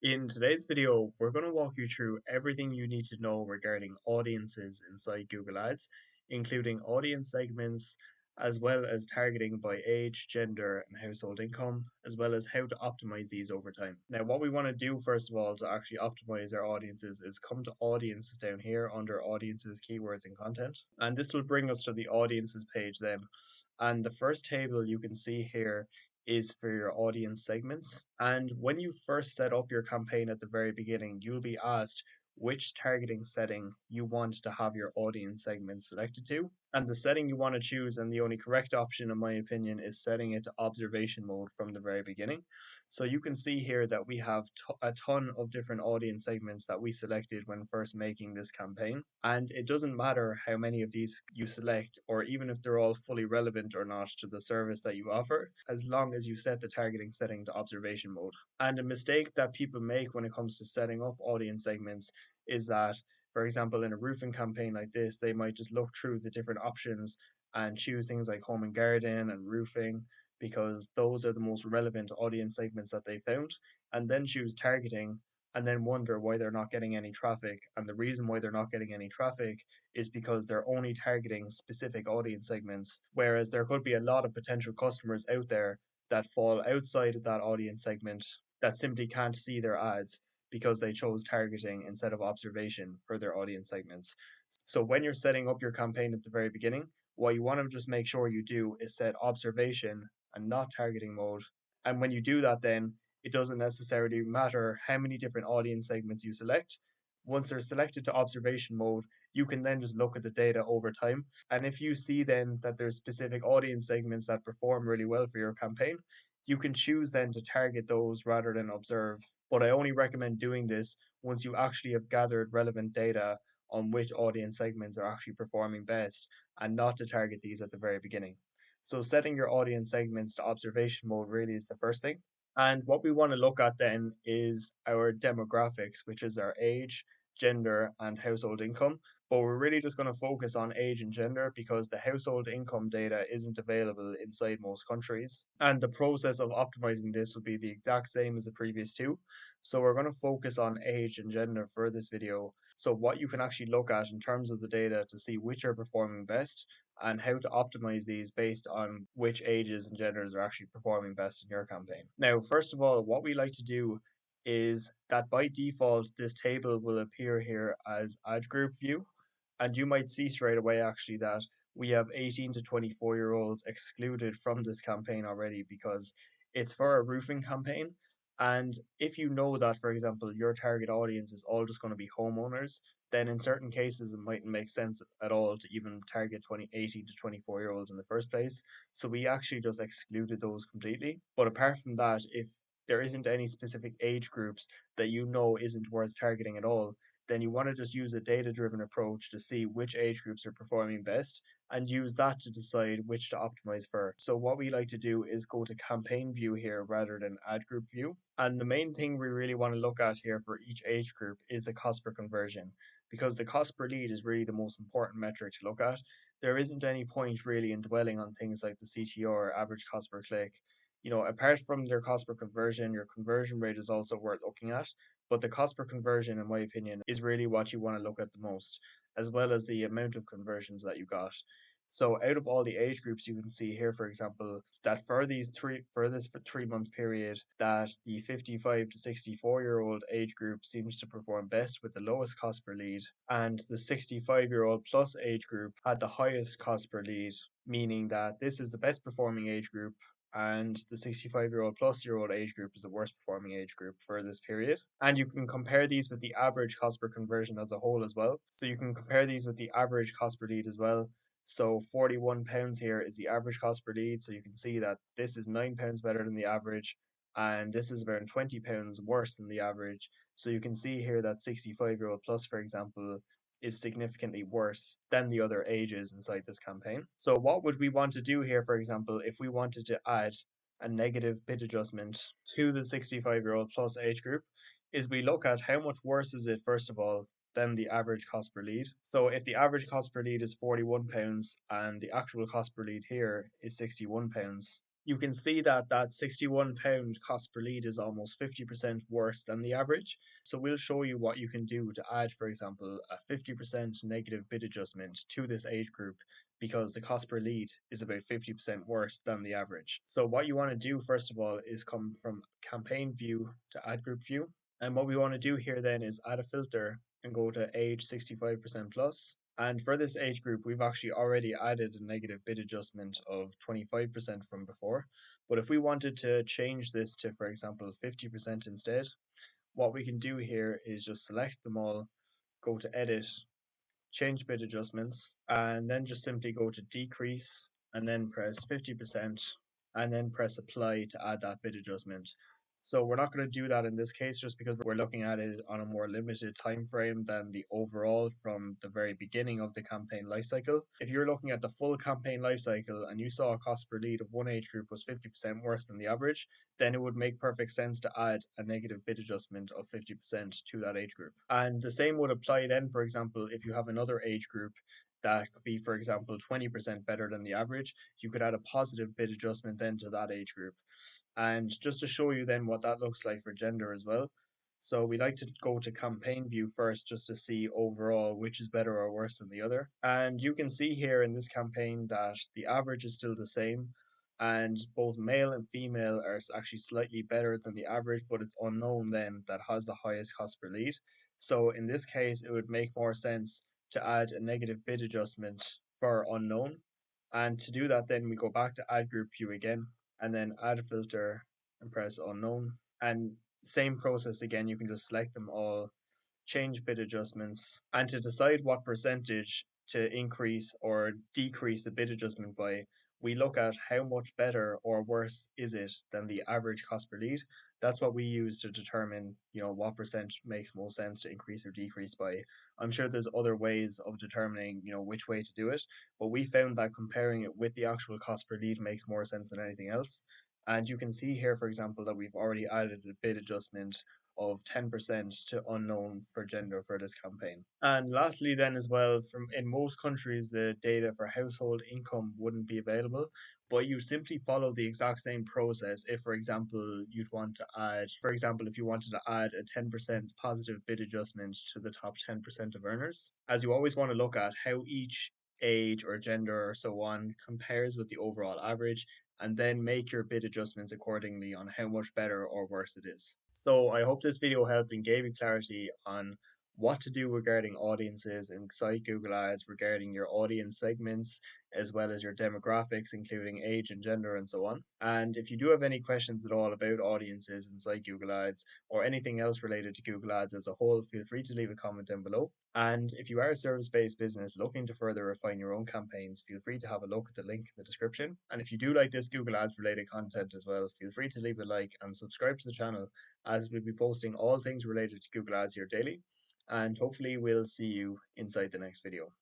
In today's video, we're going to walk you through everything you need to know regarding audiences inside Google Ads, including audience segments, as well as targeting by age, gender, and household income, as well as how to optimize these over time. Now, what we want to do first of all to actually optimize our audiences is come to audiences down here under audiences, keywords, and content. And this will bring us to the audiences page then. And the first table you can see here is for your audience segments. And when you first set up your campaign at the very beginning, you'll be asked which targeting setting you want to have your audience segment selected to. And the setting you want to choose, and the only correct option, in my opinion, is setting it to observation mode from the very beginning. So you can see here that we have a ton of different audience segments that we selected when first making this campaign. And it doesn't matter how many of these you select, or even if they're all fully relevant or not to the service that you offer, as long as you set the targeting setting to observation mode. And a mistake that people make when it comes to setting up audience segments is that, for example, in a roofing campaign like this, they might just look through the different options and choose things like home and garden and roofing because those are the most relevant audience segments that they found, and then choose targeting and then wonder why they're not getting any traffic. And the reason why they're not getting any traffic is because they're only targeting specific audience segments, whereas there could be a lot of potential customers out there that fall outside of that audience segment that simply can't see their ads because they chose targeting instead of observation for their audience segments. So when you're setting up your campaign at the very beginning, what you want to just make sure you do is set observation and not targeting mode. And when you do that, then it doesn't necessarily matter how many different audience segments you select. Once they're selected to observation mode, you can then just look at the data over time. And if you see then that there's specific audience segments that perform really well for your campaign, you can choose then to target those rather than observe. But I only recommend doing this once you actually have gathered relevant data on which audience segments are actually performing best, and not to target these at the very beginning. So setting your audience segments to observation mode really is the first thing. And what we want to look at then is our demographics, which is our age, gender, and household income. But we're really just going to focus on age and gender because the household income data isn't available inside most countries. And the process of optimizing this would be the exact same as the previous two. So we're going to focus on age and gender for this video. So what you can actually look at in terms of the data to see which are performing best and how to optimize these based on which ages and genders are actually performing best in your campaign. Now, first of all, what we like to do is that by default, this table will appear here as ad group view. And you might see straight away actually that we have 18 to 24-year-olds excluded from this campaign already because it's for a roofing campaign. And if you know that, for example, your target audience is all just going to be homeowners, then in certain cases it mightn't make sense at all to even target 18 to 24-year-olds in the first place. So we actually just excluded those completely. But apart from that, if there isn't any specific age groups that you know isn't worth targeting at all, then you want to just use a data driven approach to see which age groups are performing best and use that to decide which to optimize for. So, what we like to do is go to campaign view here rather than ad group view. And the main thing we really want to look at here for each age group is the cost per conversion, because the cost per lead is really the most important metric to look at. There isn't any point really in dwelling on things like the CTR or average cost per click. Apart from their cost per conversion, your conversion rate is also worth looking at. But the cost per conversion, in my opinion, is really what you want to look at the most, as well as the amount of conversions that you got. So out of all the age groups, you can see here, for example, that for this 3 month period, that the 55 to 64-year-old age group seems to perform best with the lowest cost per lead, and the 65-year-old plus age group had the highest cost per lead, meaning that this is the best performing age group and the 65-year-old plus year old age group is the worst performing age group for this period. And you can compare these with the average cost per conversion as a whole as well. So you can compare these with the average cost per lead as well. So £41 here is the average cost per lead. So you can see that this is £9 better than the average, and this is around £20 worse than the average. So you can see here that 65-year-old plus, for example, is significantly worse than the other ages inside this campaign. So what would we want to do here, for example, if we wanted to add a negative bid adjustment to the 65-year-old plus age group, is we look at how much worse is it, first of all, than the average cost per lead. So if the average cost per lead is £41 and the actual cost per lead here is £61, you can see that that £61 cost per lead is almost 50% worse than the average. So we'll show you what you can do to add, for example, a 50% negative bid adjustment to this age group because the cost per lead is about 50% worse than the average. So what you want to do first of all is come from campaign view to ad group view. And what we want to do here then is add a filter and go to age 65% plus. And for this age group, we've actually already added a negative bid adjustment of 25% from before. But if we wanted to change this to, for example, 50% instead, what we can do here is just select them all, go to edit, change bid adjustments, and then just simply go to decrease and then press 50% and then press apply to add that bid adjustment. So we're not going to do that in this case just because we're looking at it on a more limited time frame than the overall from the very beginning of the campaign lifecycle. If you're looking at the full campaign lifecycle and you saw a cost per lead of one age group was 50% worse than the average, then it would make perfect sense to add a negative bid adjustment of 50% to that age group. And the same would apply then, for example, if you have another age group that could be, for example, 20% better than the average, you could add a positive bid adjustment then to that age group. And just to show you then what that looks like for gender as well. So we like to go to campaign view first just to see overall which is better or worse than the other. And you can see here in this campaign that the average is still the same and both male and female are actually slightly better than the average, but it's unknown then that has the highest cost per lead. So in this case, it would make more sense to add a negative bid adjustment for unknown. And to do that, then we go back to ad group view again and then add a filter and press unknown. And same process again, you can just select them all, change bid adjustments, and to decide what percentage to increase or decrease the bid adjustment by, we look at how much better or worse is it than the average cost per lead. That's what we use to determine, what percent makes most sense to increase or decrease by. I'm sure there's other ways of determining, which way to do it, but we found that comparing it with the actual cost per lead makes more sense than anything else. And you can see here, for example, that we've already added a bid adjustment of 10% to unknown for gender for this campaign. And lastly, then as well, from in most countries, the data for household income wouldn't be available, but you simply follow the exact same process. If, for example, you'd want to add, for example, if you wanted to add a 10% positive bid adjustment to the top 10% of earners, as you always want to look at how each age or gender or so on compares with the overall average and then make your bid adjustments accordingly on how much better or worse it is. So I hope this video helped and gave you clarity on what to do regarding audiences inside Google Ads, regarding your audience segments, as well as your demographics, including age and gender and so on. And if you do have any questions at all about audiences inside Google Ads or anything else related to Google Ads as a whole, feel free to leave a comment down below. And if you are a service-based business looking to further refine your own campaigns, feel free to have a look at the link in the description. And if you do like this Google Ads related content as well, feel free to leave a like and subscribe to the channel as we'll be posting all things related to Google Ads here daily. And hopefully we'll see you inside the next video.